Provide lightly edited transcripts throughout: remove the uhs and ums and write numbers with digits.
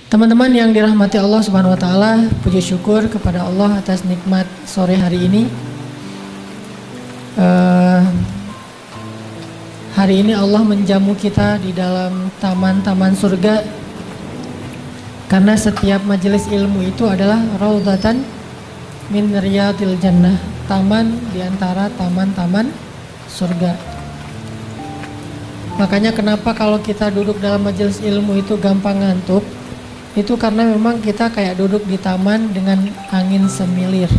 Teman-teman yang dirahmati Allah Subhanahu wa taala, puji syukur kepada Allah atas nikmat sore hari ini. Hari ini Allah menjamu kita di dalam taman-taman surga. Karena setiap majelis ilmu itu adalah raudhatan min riyadil jannah, taman di antara taman-taman surga. Makanya kenapa kalau kita duduk dalam majelis ilmu itu gampang ngantuk? Itu karena memang kita kayak duduk di taman dengan angin semilir.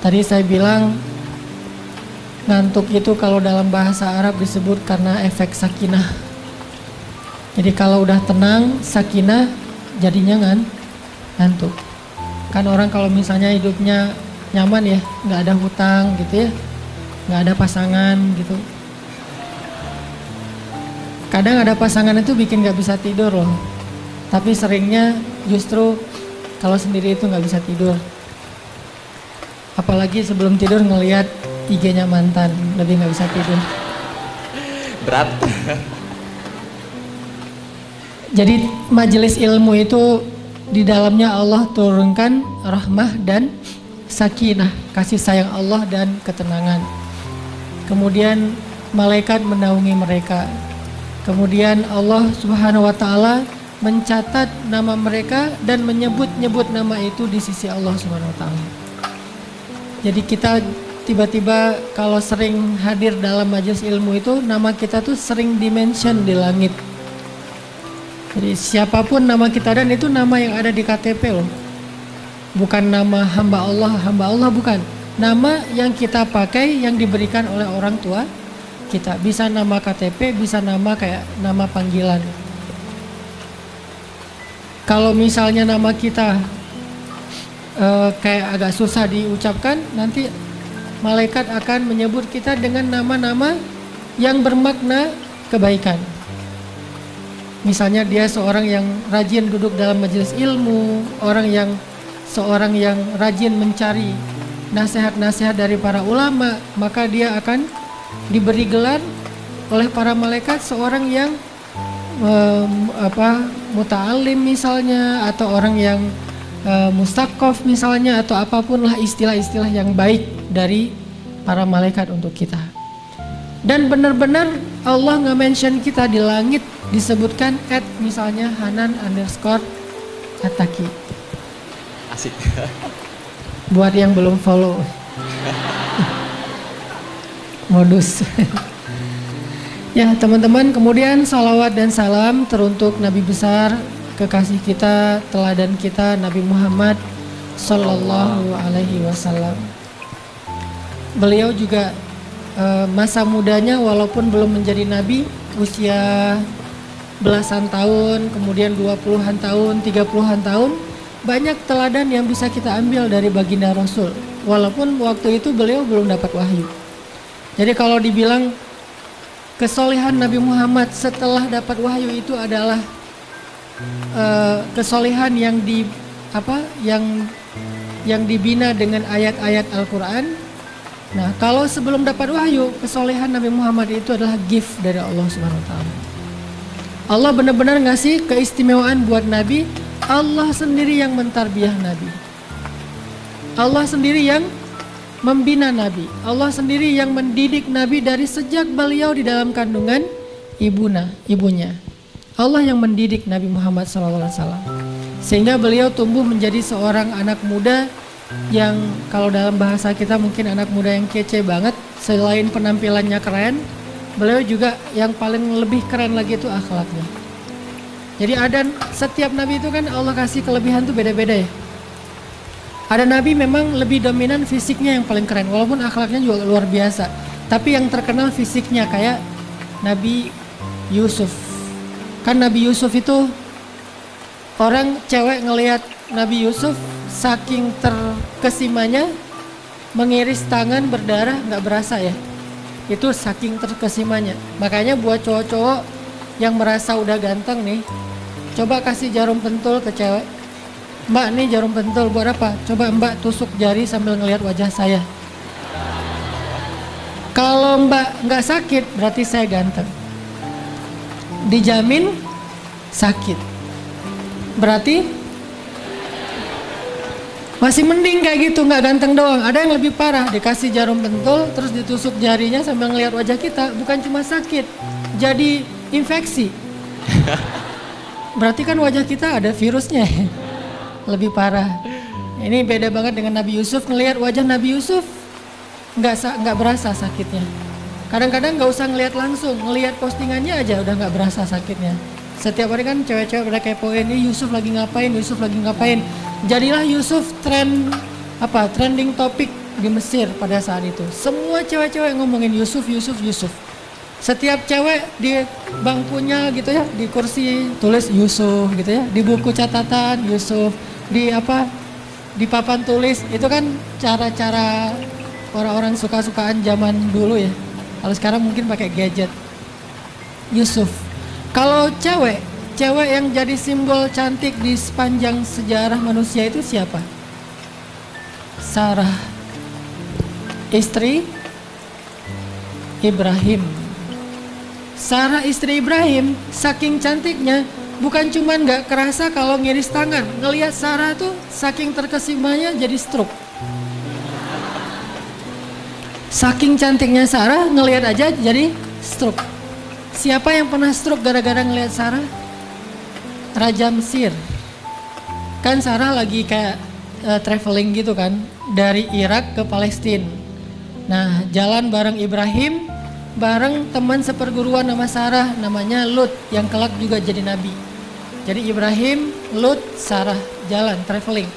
Tadi saya bilang ngantuk itu kalau dalam bahasa Arab disebut karena efek sakinah. Jadi kalau udah tenang, sakinah, jadinya ngantuk. Kan orang kalau misalnya hidupnya nyaman ya, nggak ada hutang gitu ya, nggak ada pasangan gitu. Kadang ada pasangan itu bikin gak bisa tidur loh. Tapi seringnya justru kalau sendiri itu gak bisa tidur. Apalagi sebelum tidur ngelihat IG-nya mantan, lebih gak bisa tidur. Berat. Jadi majelis ilmu itu di dalamnya Allah turunkan rahmah dan sakinah, kasih sayang Allah dan ketenangan. Kemudian malaikat menaungi mereka. Kemudian Allah Subhanahu wa taala mencatat nama mereka dan menyebut-nyebut nama itu di sisi Allah Subhanahu wa taala. Jadi kita tiba-tiba kalau sering hadir dalam majelis ilmu itu nama kita tuh sering dimention di langit. Jadi siapapun nama kita, dan itu nama yang ada di KTP loh. Bukan nama hamba Allah bukan. Nama yang kita pakai yang diberikan oleh orang tua kita, bisa nama KTP, bisa nama kayak nama panggilan. Kalau misalnya nama kita kayak agak susah diucapkan, nanti malaikat akan menyebut kita dengan nama-nama yang bermakna kebaikan. Misalnya dia seorang yang rajin duduk dalam majelis ilmu, seorang yang rajin mencari nasihat-nasihat dari para ulama, maka dia akan diberi gelar oleh para malaikat seorang yang muta'alim misalnya, atau orang yang mustaqof misalnya, atau apapun lah istilah-istilah yang baik dari para malaikat untuk kita. Dan benar-benar Allah nge-mention kita di langit, disebutkan misalnya Hanan_Ataki. Asik. Buat yang belum follow. Modus. Ya teman-teman, kemudian salawat dan salam teruntuk Nabi besar, kekasih kita, teladan kita, Nabi Muhammad Sallallahu Alaihi Wasallam. Beliau juga masa mudanya walaupun belum menjadi Nabi, usia belasan tahun, kemudian 20-an tahun, 30-an tahun, banyak teladan yang bisa kita ambil dari baginda Rasul. Walaupun waktu itu beliau belum dapat wahyu. Jadi kalau dibilang kesolehan Nabi Muhammad setelah dapat wahyu itu adalah kesolehan yang dibina dengan ayat-ayat Al-Quran. Nah, kalau sebelum dapat wahyu, kesolehan Nabi Muhammad itu adalah gift dari Allah Subhanahu wa taala. Allah benar-benar ngasih keistimewaan buat Nabi. Allah sendiri yang mentarbiyah Nabi. Allah sendiri yang membina Nabi. Allah sendiri yang mendidik Nabi dari sejak beliau di dalam kandungan ibunya. Allah yang mendidik Nabi Muhammad SAW. Sehingga beliau tumbuh menjadi seorang anak muda yang kalau dalam bahasa kita mungkin anak muda yang kece banget. Selain penampilannya keren, beliau juga yang paling lebih keren lagi itu akhlaknya. Jadi setiap Nabi itu kan Allah kasih kelebihan tuh beda-beda ya. Ada Nabi memang lebih dominan fisiknya yang paling keren, walaupun akhlaknya juga luar biasa. Tapi yang terkenal fisiknya kayak Nabi Yusuf. Kan Nabi Yusuf itu orang cewek ngelihat Nabi Yusuf saking terkesimanya, mengiris tangan berdarah nggak berasa ya. Itu saking terkesimanya. Makanya buat cowok-cowok yang merasa udah ganteng nih, coba kasih jarum pentul ke cewek. Mbak, nih jarum pentul buat apa? Coba Mbak tusuk jari sambil ngelihat wajah saya. Kalau Mbak nggak sakit, berarti saya ganteng. Dijamin sakit. Berarti masih mending kayak gitu, nggak ganteng doang. Ada yang lebih parah, dikasih jarum pentul terus ditusuk jarinya sambil ngelihat wajah kita. Bukan cuma sakit, jadi infeksi. Berarti kan wajah kita ada virusnya. Lebih parah. Ini beda banget dengan Nabi Yusuf. Ngelihat wajah Nabi Yusuf nggak berasa sakitnya. Kadang-kadang nggak usah ngelihat langsung, ngelihat postingannya aja udah nggak berasa sakitnya. Setiap hari kan cewek-cewek pada kepoin, ini Yusuf lagi ngapain, Yusuf lagi ngapain. Jadilah Yusuf trending topik di Mesir pada saat itu. Semua cewek-cewek ngomongin Yusuf, Yusuf, Yusuf. Setiap cewek di bangkunya gitu ya, di kursi tulis Yusuf gitu ya, di buku catatan Yusuf, di papan tulis. Itu kan cara-cara orang-orang suka-sukaan zaman dulu ya. Kalau sekarang mungkin pakai gadget. Yusuf. Kalau cewek yang jadi simbol cantik di sepanjang sejarah manusia itu siapa? Sarah, istri Ibrahim. Sarah istri Ibrahim saking cantiknya bukan cuman gak kerasa kalau ngiris tangan. Ngelihat Sarah tuh saking terkesimanya jadi stroke. Saking cantiknya Sarah ngelihat aja jadi stroke. Siapa yang pernah stroke gara-gara ngelihat Sarah? Raja Mesir. Kan Sarah lagi kayak traveling gitu kan dari Irak ke Palestina. Nah jalan bareng Ibrahim, bareng teman seperguruan nama Sarah namanya Lut yang kelak juga jadi nabi. Jadi Ibrahim, Lut, Sarah jalan traveling.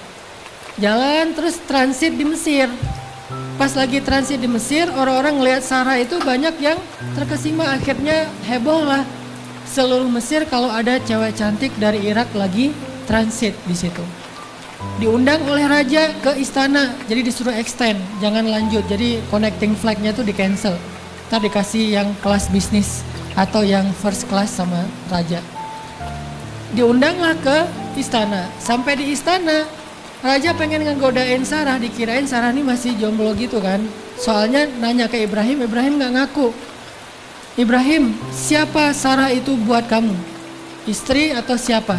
Jalan terus transit di Mesir. Pas lagi transit di Mesir, orang-orang ngelihat Sarah itu banyak yang terkesima. Akhirnya heboh lah seluruh Mesir kalau ada cewek cantik dari Irak lagi transit di situ. Diundang oleh raja ke istana, jadi disuruh extend, jangan lanjut. Jadi connecting flight-nya tuh di cancel. Ntar dikasih yang kelas bisnis atau yang first class sama raja. Diundanglah ke istana. Sampai di istana, raja pengen ngegodain Sarah, dikirain Sarah ini masih jomblo gitu kan. Soalnya nanya ke Ibrahim, Ibrahim gak ngaku. Ibrahim, siapa Sarah itu buat kamu? Istri atau siapa?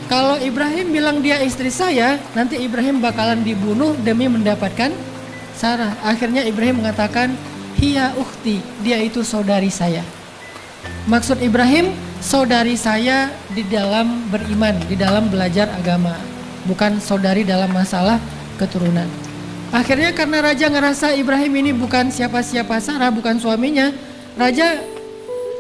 Kalau Ibrahim bilang dia istri saya, nanti Ibrahim bakalan dibunuh demi mendapatkan Sarah. Akhirnya Ibrahim mengatakan, hiya ukhti, dia itu saudari saya. Maksud Ibrahim, saudari saya di dalam beriman, di dalam belajar agama. Bukan saudari dalam masalah keturunan. Akhirnya karena raja ngerasa Ibrahim ini bukan siapa-siapa Sarah, bukan suaminya. Raja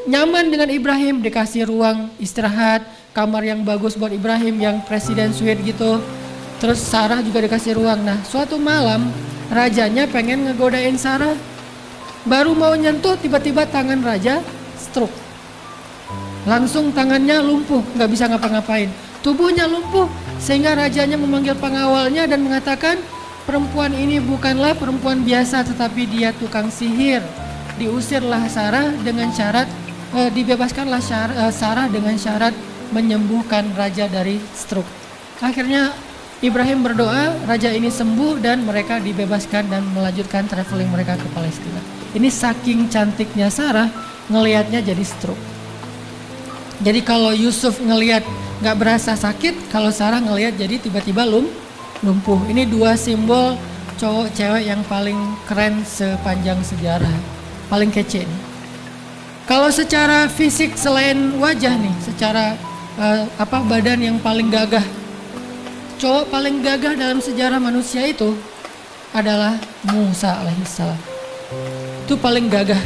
nyaman dengan Ibrahim, dikasih ruang istirahat, kamar yang bagus buat Ibrahim, yang presiden suite gitu. Terus Sarah juga dikasih ruang. Nah suatu malam rajanya pengen ngegodain Sarah. Baru mau nyentuh, tiba-tiba tangan raja stroke. Langsung tangannya lumpuh, gak bisa ngapa-ngapain. Tubuhnya lumpuh, sehingga rajanya memanggil pengawalnya dan mengatakan, perempuan ini bukanlah perempuan biasa, tetapi dia tukang sihir. Diusirlah Sarah dengan syarat, dibebaskanlah Sarah dengan syarat menyembuhkan raja dari stroke. Akhirnya Ibrahim berdoa, raja ini sembuh dan mereka dibebaskan dan melanjutkan traveling mereka ke Palestina. Ini saking cantiknya Sarah, ngelihatnya jadi stroke. Jadi kalau Yusuf ngelihat gak berasa sakit, kalau Sarah ngelihat jadi tiba-tiba lumpuh. Ini dua simbol cowok cewek yang paling keren sepanjang sejarah, paling kece nih. Kalau secara fisik selain wajah nih, secara badan yang paling gagah, cowok paling gagah dalam sejarah manusia itu adalah Musa alaihissalam. Itu paling gagah.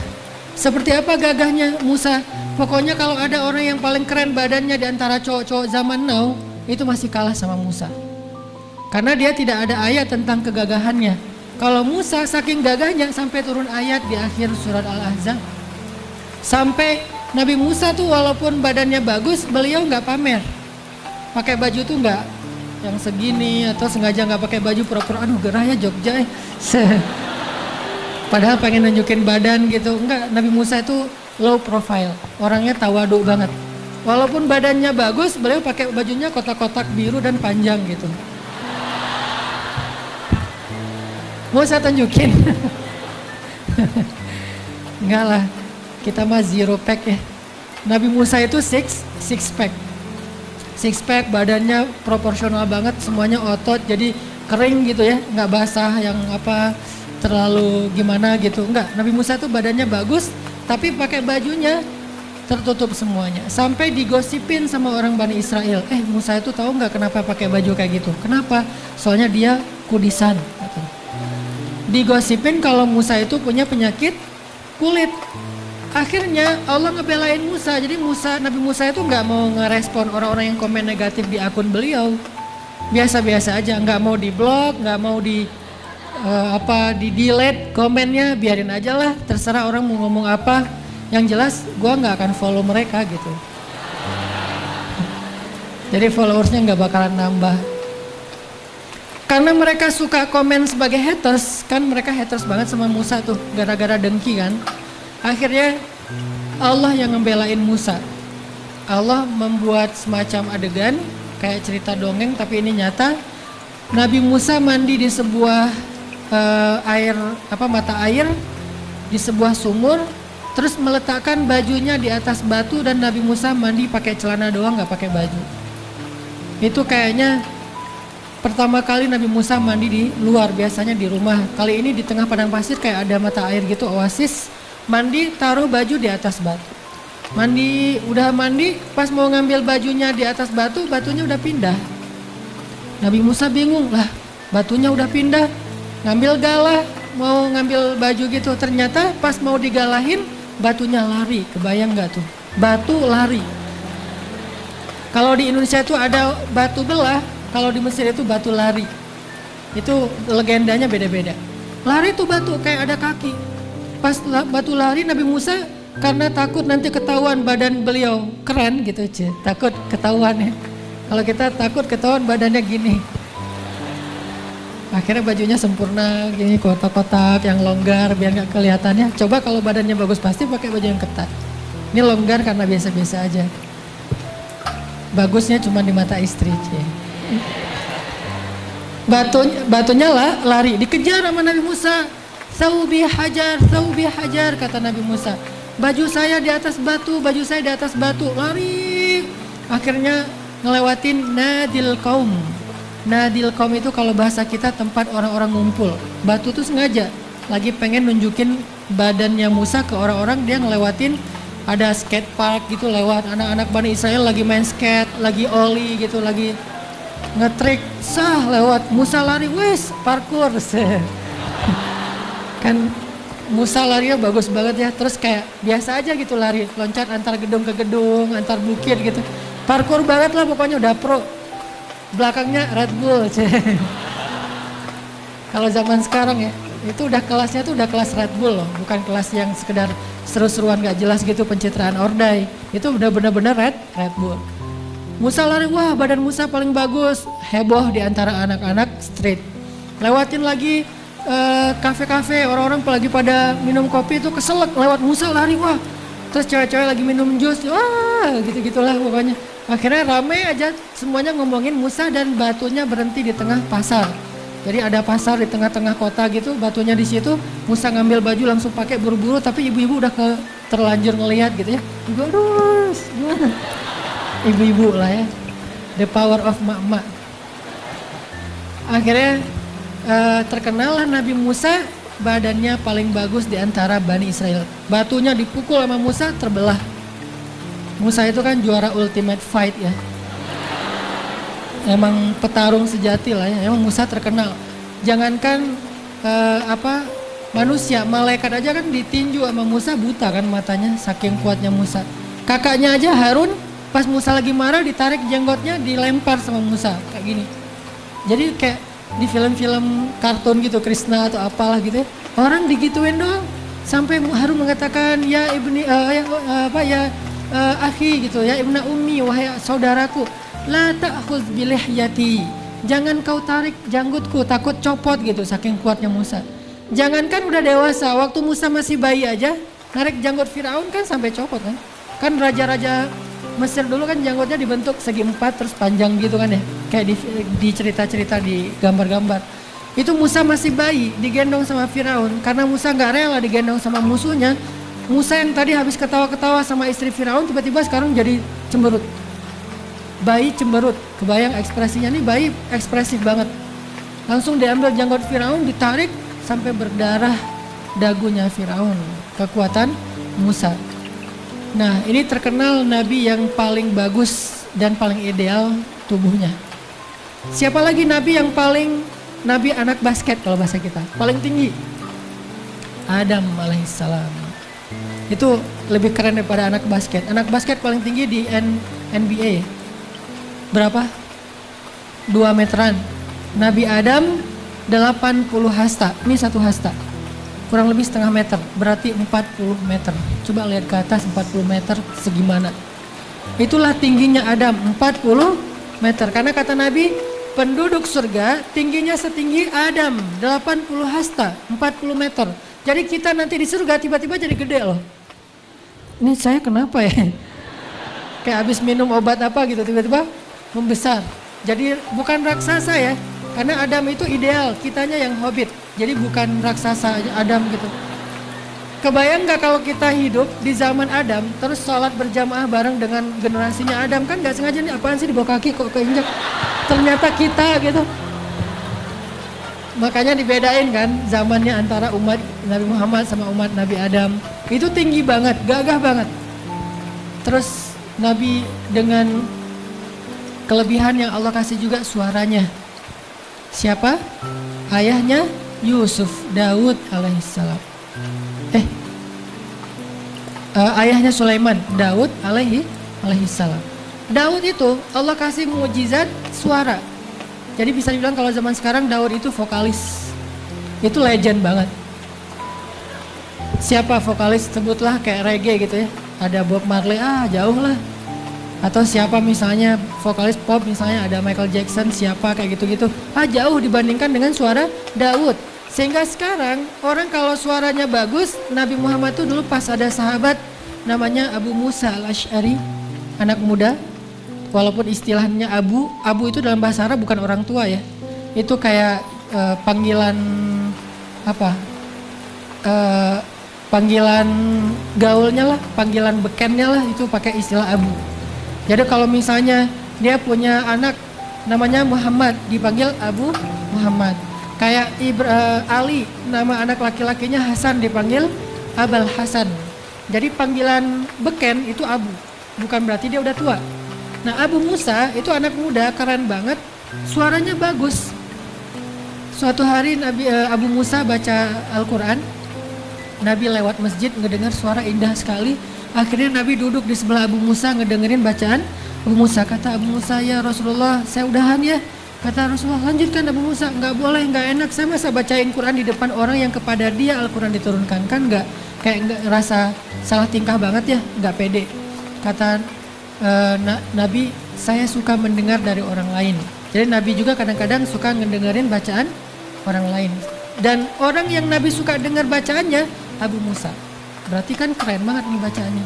Seperti apa gagahnya Musa? Pokoknya kalau ada orang yang paling keren badannya di antara cowok-cowok zaman now, itu masih kalah sama Musa. Karena dia tidak ada ayat tentang kegagahannya. Kalau Musa saking gagahnya sampai turun ayat di akhir surat Al-Ahzab. Sampai Nabi Musa tuh walaupun badannya bagus, beliau nggak pamer. Pakai baju tuh nggak yang segini atau sengaja nggak pakai baju pura-pura, aduh gerah ya Jogja. Padahal pengen nunjukin badan gitu. Enggak, Nabi Musa itu low profile, orangnya tawadu banget. Walaupun badannya bagus, beliau pakai bajunya kotak-kotak biru dan panjang gitu. Mau saya tunjukin? Enggak lah, kita mah zero pack ya. Nabi Musa itu six pack. six pack, badannya proporsional banget, semuanya otot, jadi kering gitu ya, nggak basah yang apa terlalu gimana gitu, enggak. Nabi Musa tuh badannya bagus, tapi pakai bajunya tertutup semuanya. Sampai digosipin sama orang Bani Israel, Musa itu tahu nggak kenapa pakai baju kayak gitu? Kenapa? Soalnya dia kudisan. Digosipin kalau Musa itu punya penyakit kulit. Akhirnya Allah ngebelain Musa. Jadi Nabi Musa itu nggak mau ngerespon orang-orang yang komen negatif di akun beliau. Biasa-biasa aja, nggak mau di blog, nggak mau di delete komennya, biarin aja lah. Terserah orang mau ngomong apa. Yang jelas, gue nggak akan follow mereka gitu. Jadi followersnya nggak bakalan nambah. Karena mereka suka komen sebagai haters, kan mereka haters banget sama Musa tuh, gara-gara dengki kan. Akhirnya Allah yang ngebelain Musa. Allah membuat semacam adegan kayak cerita dongeng tapi ini nyata. Nabi Musa mandi di sebuah mata air di sebuah sumur, terus meletakkan bajunya di atas batu dan Nabi Musa mandi pakai celana doang, nggak pakai baju. Itu kayaknya pertama kali Nabi Musa mandi di luar, biasanya di rumah. Kali ini di tengah padang pasir kayak ada mata air gitu, oasis. Mandi, taruh baju di atas batu. Udah mandi, pas mau ngambil bajunya di atas batu, batunya udah pindah. Nabi Musa bingung, lah batunya udah pindah, ngambil galah, mau ngambil baju gitu. Ternyata pas mau digalahin, batunya lari. Kebayang gak tuh? Batu lari. Kalau di Indonesia itu ada batu belah, kalau di Mesir itu batu lari. Itu legendanya beda-beda. Lari tuh batu kayak ada kaki. Pas batu lari, Nabi Musa karena takut nanti ketahuan badan beliau keren gitu aja, takut ketahuan ya. Kalau kita takut ketahuan badannya gini. Akhirnya bajunya sempurna gini, kotak-kotak yang longgar biar nggak kelihatannya. Coba kalau badannya bagus pasti pakai baju yang ketat. Ini longgar karena biasa-biasa aja. Bagusnya cuma di mata istri. Batunya lari, dikejar sama Nabi Musa. Saubi hajar, kata Nabi Musa. Baju saya di atas batu, lari. Akhirnya ngelewatin Nadil Qaum. Nadil Qaum itu kalau bahasa kita tempat orang-orang ngumpul. Batu tuh sengaja lagi pengen nunjukin badannya Musa ke orang-orang, dia ngelewatin ada skate park gitu, lewat anak-anak Bani Israel lagi main skate, lagi oli gitu, lagi ngetrik, lewat. Musa lari, wes parkour. Kan Musa larinya bagus banget ya, terus kayak biasa aja gitu lari, loncat antar gedung ke gedung, antar bukit gitu. Parkour banget lah pokoknya, udah pro. Belakangnya Red Bull. Kalau zaman sekarang ya, itu udah kelasnya tuh udah kelas Red Bull loh, bukan kelas yang sekedar seru-seruan gak jelas gitu, pencitraan ordai. Itu udah benar-benar Red Bull. Musa lari, wah badan Musa paling bagus, heboh di antara anak-anak street. Lewatin lagi kafe-kafe, orang-orang lagi pada minum kopi itu keselak, lewat Musa lari, wah. Terus cewek-cewek lagi minum jus, wah gitu-gitulah pokoknya. Akhirnya rame aja semuanya ngomongin Musa dan batunya berhenti di tengah pasar. Jadi ada pasar di tengah-tengah kota gitu, batunya di situ. Musa ngambil baju langsung pakai buru-buru, tapi ibu-ibu udah terlanjur ngelihat gitu ya. Terus gimana? Ibu-ibu lah ya, the power of mak-mak. Akhirnya terkenal lah Nabi Musa badannya paling bagus di antara Bani Israel. Batunya dipukul sama Musa, terbelah. Musa itu kan juara ultimate fight ya. Emang petarung sejati lah ya. Emang Musa terkenal. Jangankan manusia, malaikat aja kan ditinju sama Musa, buta kan matanya saking kuatnya Musa. Kakaknya aja Harun pas Musa lagi marah ditarik jenggotnya, dilempar sama Musa kayak gini. Jadi kayak di film-film kartun gitu, Krishna atau apalah gitu ya, orang digituin doang. Sampai Harun mengatakan ya ibni akhi gitu, ya ibna ummi, wahai saudaraku, la ta'khudz bilihyati, jangan kau tarik janggutku, takut copot gitu saking kuatnya Musa. Jangankan udah dewasa, waktu Musa masih bayi aja narik janggut Firaun kan sampai copot kan. Kan raja-raja Mesir dulu kan janggutnya dibentuk segi empat terus panjang gitu kan ya, kayak di cerita-cerita di gambar-gambar. Itu Musa masih bayi digendong sama Firaun, karena Musa nggak rela digendong sama musuhnya. Musa yang tadi habis ketawa-ketawa sama istri Firaun tiba-tiba sekarang jadi cemberut. bayi cemberut. Kebayang ekspresinya nih, bayi ekspresif banget. Langsung diambil janggut Firaun, ditarik sampai berdarah dagunya Firaun. Kekuatan Musa. Nah, ini terkenal nabi yang paling bagus dan paling ideal tubuhnya. Siapa lagi nabi yang paling, nabi anak basket kalau bahasa kita, paling tinggi? Adam alaihissalam. Itu lebih keren daripada anak basket. Anak basket paling tinggi di NBA. Berapa? 2 meteran. Nabi Adam 80 hasta. Ini 1 hasta. Kurang lebih setengah meter. Berarti 40 meter. Coba lihat ke atas 40 meter segimana. Itulah tingginya Adam, 40 meter. Karena kata Nabi, penduduk surga tingginya setinggi Adam, 80 hasta, 40 meter. Jadi kita nanti di surga tiba-tiba jadi gede loh. Ini saya kenapa ya? Kayak habis minum obat apa gitu tiba-tiba membesar. Jadi bukan raksasa ya. Karena Adam itu ideal, kitanya yang hobbit. Jadi bukan raksasa Adam gitu. Kebayang gak kalau kita hidup di zaman Adam, terus sholat berjamaah bareng dengan generasinya Adam, kan gak sengaja nih apaan sih di bawah kaki kok keinjak. Ternyata kita gitu. Makanya dibedain kan zamannya antara umat Nabi Muhammad sama umat Nabi Adam. Itu tinggi banget, gagah banget. Terus Nabi dengan kelebihan yang Allah kasih juga suaranya. Siapa? Ayahnya Yusuf, Daud alaihissalam. Ayahnya Sulaiman, Daud alaihissalam. Daud itu Allah kasih mukjizat suara. Jadi bisa dibilang kalau zaman sekarang Daud itu vokalis. Itu legend banget. Siapa vokalis? Sebutlah kayak reggae gitu ya. Ada Bob Marley, jauh lah. Atau siapa misalnya vokalis pop, misalnya ada Michael Jackson, siapa kayak gitu-gitu. Jauh dibandingkan dengan suara Daud. Sehingga sekarang orang kalau suaranya bagus, Nabi Muhammad tuh dulu pas ada sahabat namanya Abu Musa al-Ash'ari, anak muda. Walaupun istilahnya Abu itu dalam bahasa Arab bukan orang tua ya. Itu kayak panggilan apa? Panggilan gaulnya lah, panggilan bekennya lah, itu pakai istilah Abu. Jadi kalau misalnya dia punya anak namanya Muhammad, dipanggil Abu Muhammad. Kayak Ali, nama anak laki-lakinya Hasan, dipanggil Abul Hasan. Jadi panggilan beken itu Abu, bukan berarti dia udah tua. Nah, Abu Musa itu anak muda, keren banget, suaranya bagus. Suatu hari Abu Musa baca Al-Quran, Nabi lewat masjid ngedengar suara indah sekali. Akhirnya Nabi duduk di sebelah Abu Musa ngedengerin bacaan Abu Musa. Kata Abu Musa, ya Rasulullah, saya udahan ya. Kata Rasulullah, lanjutkan Abu Musa. Nggak boleh, nggak enak, saya masa bacain Quran di depan orang yang kepada dia Al-Quran diturunkan. Kan nggak, kayak nggak ngerasa salah tingkah banget ya, nggak pede. Kata Nabi, saya suka mendengar dari orang lain. Jadi Nabi juga kadang-kadang suka ngedengerin bacaan orang lain. Dan orang yang Nabi suka dengar bacaannya Abu Musa. Berarti kan keren banget nih bacaannya.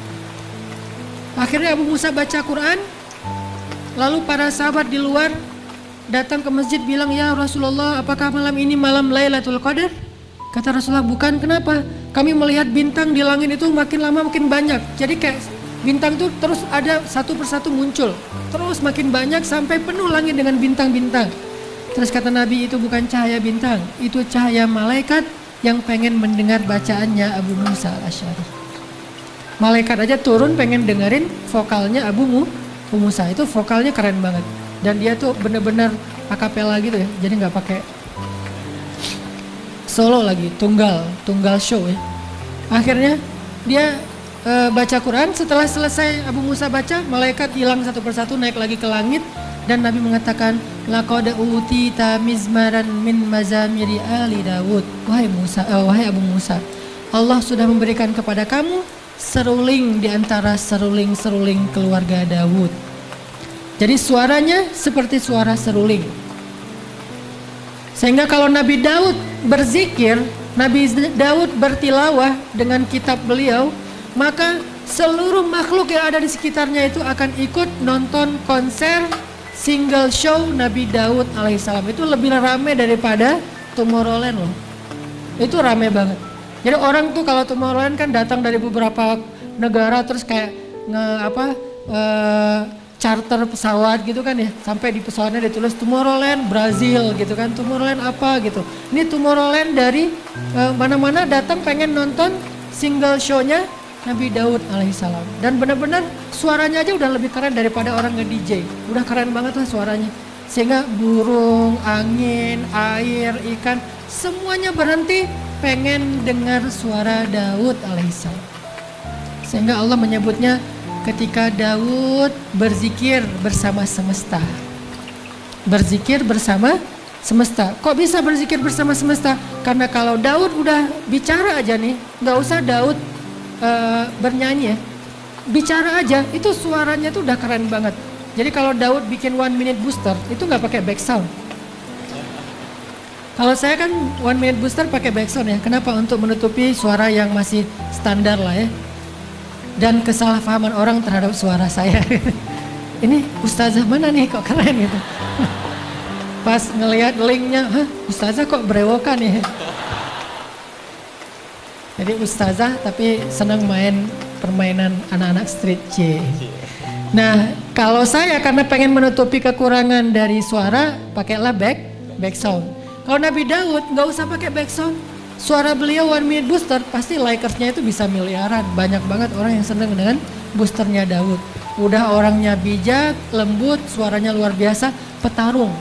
Akhirnya Abu Musa baca Quran. Lalu para sahabat di luar datang ke masjid bilang, ya Rasulullah, apakah malam ini malam Lailatul Qadar? Kata Rasulullah, bukan. Kenapa? Kami melihat bintang di langit itu makin lama makin banyak. Jadi kayak bintang tuh terus ada satu persatu muncul. Terus makin banyak sampai penuh langit dengan bintang-bintang. Terus kata Nabi, itu bukan cahaya bintang, itu cahaya malaikat yang pengen mendengar bacaannya Abu Musa al-Ash'ari. Malaikat aja turun pengen dengerin vokalnya Abu Musa. Itu vokalnya keren banget. Dan dia tuh bener-bener akapela gitu ya. Jadi nggak pakai solo lagi, tunggal show ya. Akhirnya dia baca Quran. Setelah selesai Abu Musa baca, malaikat hilang satu persatu, naik lagi ke langit. Dan Nabi mengatakan, laqad utita mizmaran min mazamiri ali Dawud. Wahai Abu Musa, Allah sudah memberikan kepada kamu seruling di antara seruling-seruling keluarga Dawud. Jadi suaranya seperti suara seruling. Sehingga kalau Nabi Daud berzikir, Nabi Daud bertilawah dengan kitab beliau, maka seluruh makhluk yang ada di sekitarnya itu akan ikut nonton konser single show Nabi Daud alaihissalam. Itu lebih rame daripada Tomorrowland loh. Itu rame banget. Jadi orang tuh kalau Tomorrowland kan datang dari beberapa negara, terus kayak charter pesawat gitu kan ya, sampai di pesawatnya ditulis Tomorrowland Brazil gitu kan, Tomorrowland apa gitu. Ini Tomorrowland dari mana-mana datang pengen nonton single show-nya Nabi Daud alaihissalam. Dan benar-benar suaranya aja udah lebih keren daripada orang nge-DJ. Udah keren banget lah suaranya. Sehingga burung, angin, air, ikan, semuanya berhenti pengen dengar suara Daud alaihissalam. Sehingga Allah menyebutnya ketika Daud berzikir bersama semesta. Berzikir bersama semesta. Kok bisa berzikir bersama semesta? Karena kalau Daud udah bicara aja nih, nggak usah Daud bernyanyi ya. Bicara aja, itu suaranya tuh udah keren banget. Jadi kalau Daud bikin 1 minute booster, itu nggak pakai back sound. Kalau saya kan 1 minute booster pakai back sound ya. Kenapa? Untuk menutupi suara yang masih standar lah ya. Dan kesalahpahaman orang terhadap suara saya. Ini ustazah mana nih kok keren gitu. Pas ngelihat linknya, hah ustazah kok berewokan ya. Jadi ustazah tapi senang main permainan anak-anak street C. Nah kalau saya karena pengen menutupi kekurangan dari suara, pakailah back sound. Kalau Nabi Daud nggak usah pakai back sound. Suara beliau 1 minute booster pasti likersnya itu bisa miliaran. Banyak banget orang yang seneng dengan boosternya Daud. Udah orangnya bijak, lembut, suaranya luar biasa, petarung.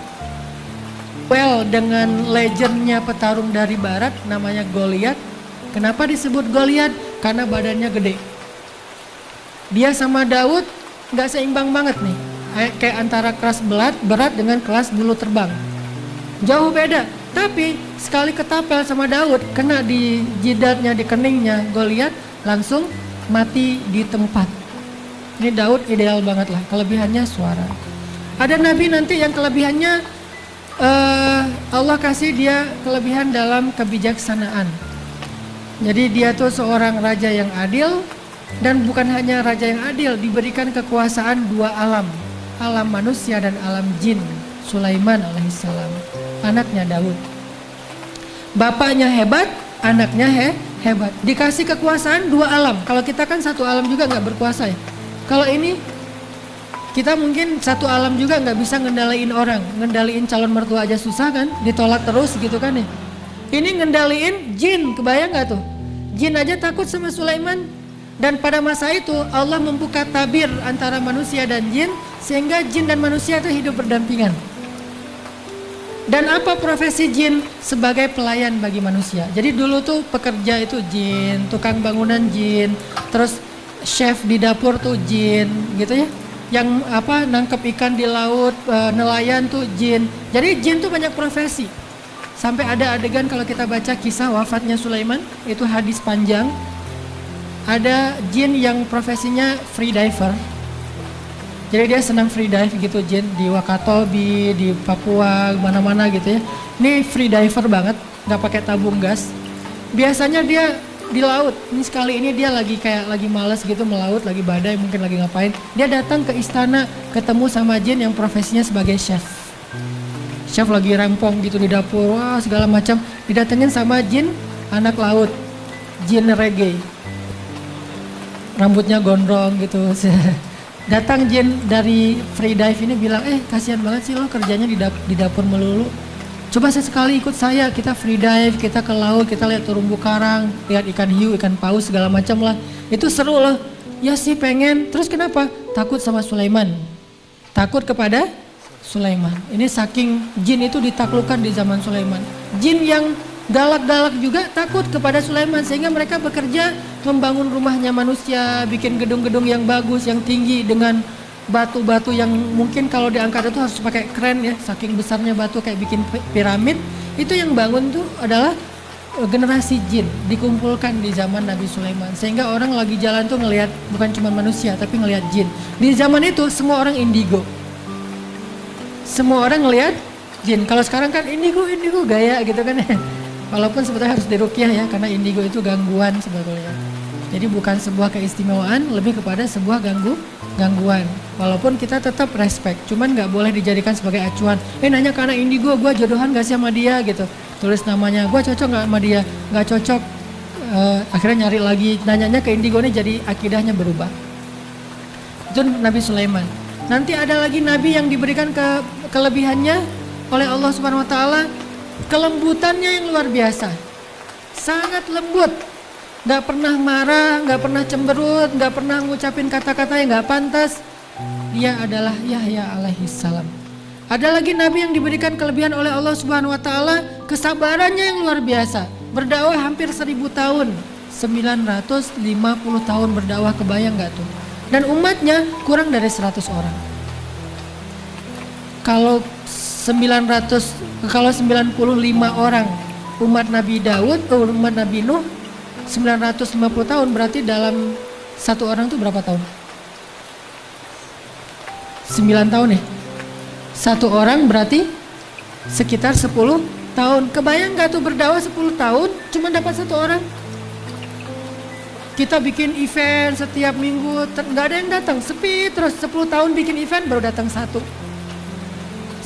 Well, dengan legendnya petarung dari barat namanya Goliat. Kenapa disebut Goliat? Karena badannya gede. Dia sama Daud nggak seimbang banget nih. Kayak antara kelas berat dengan kelas bulu terbang. Jauh beda. Tapi sekali ketapel sama Daud, kena di jidatnya, di keningnya Goliat, langsung mati di tempat. Ini Daud ideal banget lah, kelebihannya suara. Ada nabi nanti yang kelebihannya Allah kasih dia kelebihan dalam kebijaksanaan. Jadi dia tuh seorang raja yang adil, dan bukan hanya raja yang adil, diberikan kekuasaan 2 alam. Alam manusia dan alam jin. Sulaiman alaihissalam, anaknya Daud. Bapaknya hebat, anaknya hebat. Dikasih kekuasaan 2 alam. Kalau kita kan 1 alam juga nggak berkuasa ya. Kalau ini kita mungkin 1 alam juga nggak bisa ngendaliin orang. Ngendaliin calon mertua aja susah kan, ditolak terus gitu kan ya. Ini ngendaliin jin, kebayang nggak tuh? Jin aja takut sama Sulaiman. Dan pada masa itu Allah membuka tabir antara manusia dan jin, sehingga jin dan manusia itu hidup berdampingan. Dan apa profesi jin? Sebagai pelayan bagi manusia. Jadi dulu tuh pekerja itu jin, tukang bangunan jin, terus chef di dapur tuh jin, gitu ya. Yang apa nangkep ikan di laut, nelayan tuh jin. Jadi jin tuh banyak profesi. Sampai ada adegan kalau kita baca kisah wafatnya Sulaiman, itu hadis panjang. Ada jin yang profesinya free diver. Jadi dia senang free dive gitu jin, di Wakatobi, di Papua, mana-mana gitu ya. Ini free diver banget, nggak pakai tabung gas. Biasanya dia di laut. Ini sekali ini dia lagi kayak lagi males gitu melaut, lagi badai, mungkin lagi ngapain. Dia datang ke istana, ketemu sama jin yang profesinya sebagai chef. Chef lagi rempong gitu di dapur, wah segala macam. Didatengin sama jin anak laut, jin reggae. Rambutnya gondrong gitu. Datang jin dari free dive ini bilang, kasihan banget sih lo kerjanya di dapur melulu. Coba sesekali ikut saya, kita free dive, kita ke laut, kita lihat terumbu karang, lihat ikan hiu, ikan paus, segala macam lah. Itu seru loh. Ya sih pengen, terus kenapa? Takut sama Sulaiman. Takut kepada Sulaiman. Ini saking jin itu ditaklukkan di zaman Sulaiman. Jin yang galak-galak juga takut kepada Sulaiman, sehingga mereka bekerja membangun rumahnya manusia, bikin gedung-gedung yang bagus, yang tinggi dengan batu-batu yang mungkin kalau diangkat itu harus pakai kren ya, saking besarnya batu kayak bikin piramid. Itu yang bangun tuh adalah generasi jin, dikumpulkan di zaman Nabi Sulaiman, sehingga orang lagi jalan tuh ngelihat bukan cuma manusia tapi ngelihat jin. Di zaman itu semua orang indigo, semua orang ngelihat jin. Kalau sekarang kan indigo gaya gitu kan ya. Walaupun sebetulnya harus diruqyah ya, karena indigo itu gangguan sebetulnya. Jadi bukan sebuah keistimewaan, lebih kepada sebuah gangguan. Walaupun kita tetap respect, cuman nggak boleh dijadikan sebagai acuan. Nanya ke anak indigo, gue jodohan gak sih sama dia gitu. Tulis namanya, gue cocok gak sama dia? Gak cocok. Akhirnya nyari lagi, nanyanya ke indigo ini jadi akidahnya berubah. Itu Nabi Sulaiman. Nanti ada lagi nabi yang diberikan kelebihannya oleh Allah Subhanahu wa taala, kelembutannya yang luar biasa. Sangat lembut. Gak pernah marah, gak pernah cemberut, gak pernah ngucapin kata-kata yang gak pantas. Dia adalah Yahya alaihissalam. Ada lagi nabi yang diberikan kelebihan oleh Allah Subhanahu wa taala, kesabarannya yang luar biasa. Berdakwah hampir 1000 tahun. 950 tahun berdakwah, kebayang gak tuh? Dan umatnya kurang dari 100 orang. Kalau 95 orang umat Nabi Daud, umat Nabi Nuh 950 tahun, berarti dalam satu orang itu berapa tahun? 9 tahun ya? Satu orang berarti sekitar 10 tahun. Kebayang gak tuh berdakwah 10 tahun cuma dapat satu orang? Kita bikin event setiap minggu, gak ada yang datang, sepi terus. 10 tahun bikin event baru datang satu.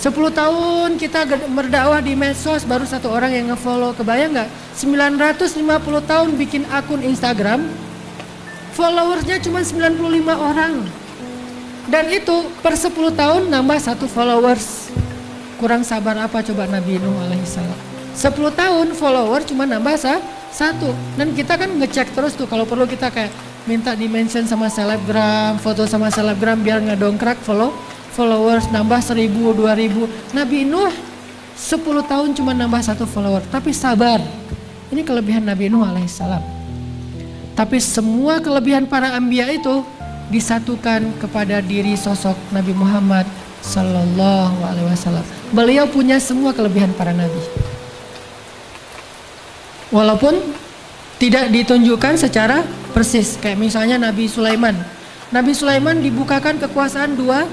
10 tahun kita berdakwah di medsos baru satu orang yang ngefollow. Kebayang gak? 950 tahun bikin akun Instagram, followersnya cuma 95 orang. Dan itu per 10 tahun nambah satu followers. Kurang sabar apa coba Nabi Nuh alaihissalam. 10 tahun follower cuma nambah satu. Dan kita kan ngecek terus tuh, kalau perlu kita kayak minta di-mention sama selebgram, foto sama selebgram biar ngedongkrak followers nambah 1000, 2000. Nabi Nuh 10 tahun cuma nambah satu follower, tapi sabar. Ini kelebihan Nabi Nuh alaihissalam. Tapi semua kelebihan para anbiya itu disatukan kepada diri sosok Nabi Muhammad sallallahu alaihi wasallam. Beliau punya semua kelebihan para nabi. Walaupun tidak ditunjukkan secara persis. Kayak misalnya Nabi Sulaiman. Nabi Sulaiman dibukakan kekuasaan dua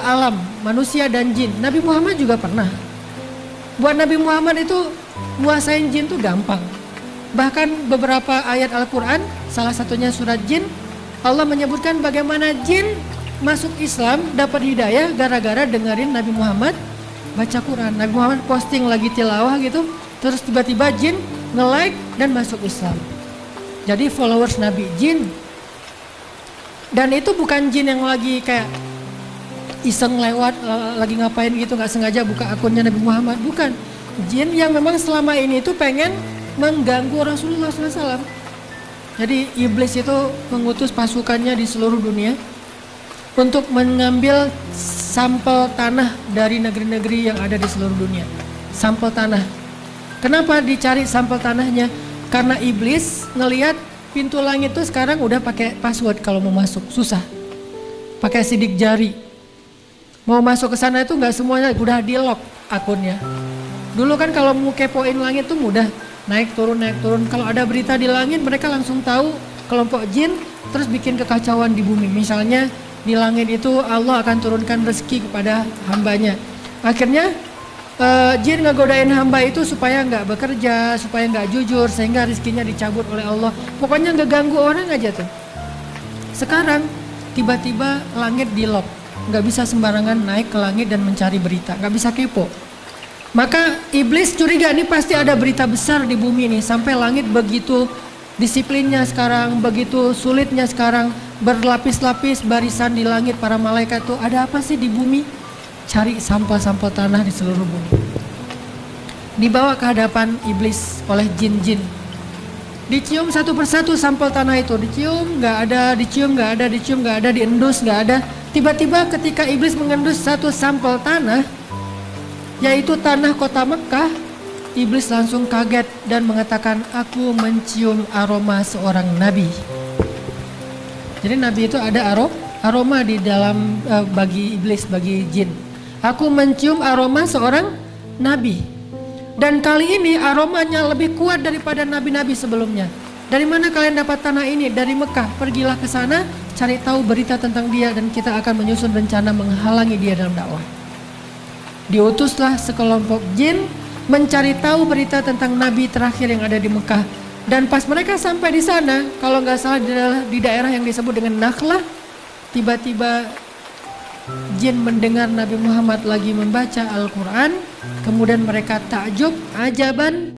alam, manusia dan jin. Nabi Muhammad juga pernah. Buat Nabi Muhammad itu nguasain jin tuh gampang. Bahkan beberapa ayat Al-Quran, salah satunya surat jin, Allah menyebutkan bagaimana jin masuk Islam, dapat hidayah gara-gara dengerin Nabi Muhammad baca Quran. Nabi Muhammad posting lagi tilawah gitu, terus tiba-tiba jin nge-like dan masuk Islam. Jadi followers Nabi jin. Dan itu bukan jin yang lagi kayak iseng lewat, lagi ngapain gitu, gak sengaja buka akunnya Nabi Muhammad. Bukan. Jin yang memang selama ini itu pengen mengganggu Rasulullah SAW. Jadi iblis itu mengutus pasukannya di seluruh dunia untuk mengambil sampel tanah dari negeri-negeri yang ada di seluruh dunia. Sampel tanah. Kenapa dicari sampel tanahnya? Karena iblis ngelihat pintu langit itu sekarang udah pakai password kalau mau masuk, susah. Pakai sidik jari. Mau masuk ke sana itu nggak semuanya udah di lock akunnya. Dulu kan kalau mau kepoin langit tuh mudah, naik turun. Kalau ada berita di langit mereka langsung tahu, kelompok jin terus bikin kekacauan di bumi. Misalnya di langit itu Allah akan turunkan rezeki kepada hambanya. Akhirnya jin ngegodain hamba itu supaya nggak bekerja, supaya nggak jujur, sehingga rezekinya dicabut oleh Allah. Pokoknya ngeganggu orang aja tuh. Sekarang tiba-tiba langit di lock, nggak bisa sembarangan naik ke langit dan mencari berita, nggak bisa kepo. Maka iblis curiga ini pasti ada berita besar di bumi ini, sampai langit begitu disiplinnya sekarang, begitu sulitnya sekarang, berlapis-lapis barisan di langit para malaikat tuh, ada apa sih di bumi? Cari sampel-sampel tanah di seluruh bumi. Dibawa ke hadapan iblis oleh jin-jin. Dicium satu persatu sampel tanah itu, dicium nggak ada, dicium nggak ada, dicium nggak ada, diendus nggak ada. Tiba-tiba ketika iblis mengendus satu sampel tanah, yaitu tanah kota Mekah, iblis langsung kaget dan mengatakan, aku mencium aroma seorang nabi. Jadi nabi itu ada aroma di dalam bagi iblis, bagi jin. Aku mencium aroma seorang nabi. Dan kali ini aromanya lebih kuat daripada nabi-nabi sebelumnya. Dari mana kalian dapat tanah ini? Dari Mekah. Pergilah ke sana, cari tahu berita tentang dia, dan kita akan menyusun rencana menghalangi dia dalam dakwah. Diutuslah sekelompok jin mencari tahu berita tentang nabi terakhir yang ada di Mekah. Dan pas mereka sampai di sana, kalau nggak salah di daerah yang disebut dengan Nakhlah, tiba-tiba jin mendengar Nabi Muhammad lagi membaca Al-Quran. Kemudian mereka takjub, ajaban.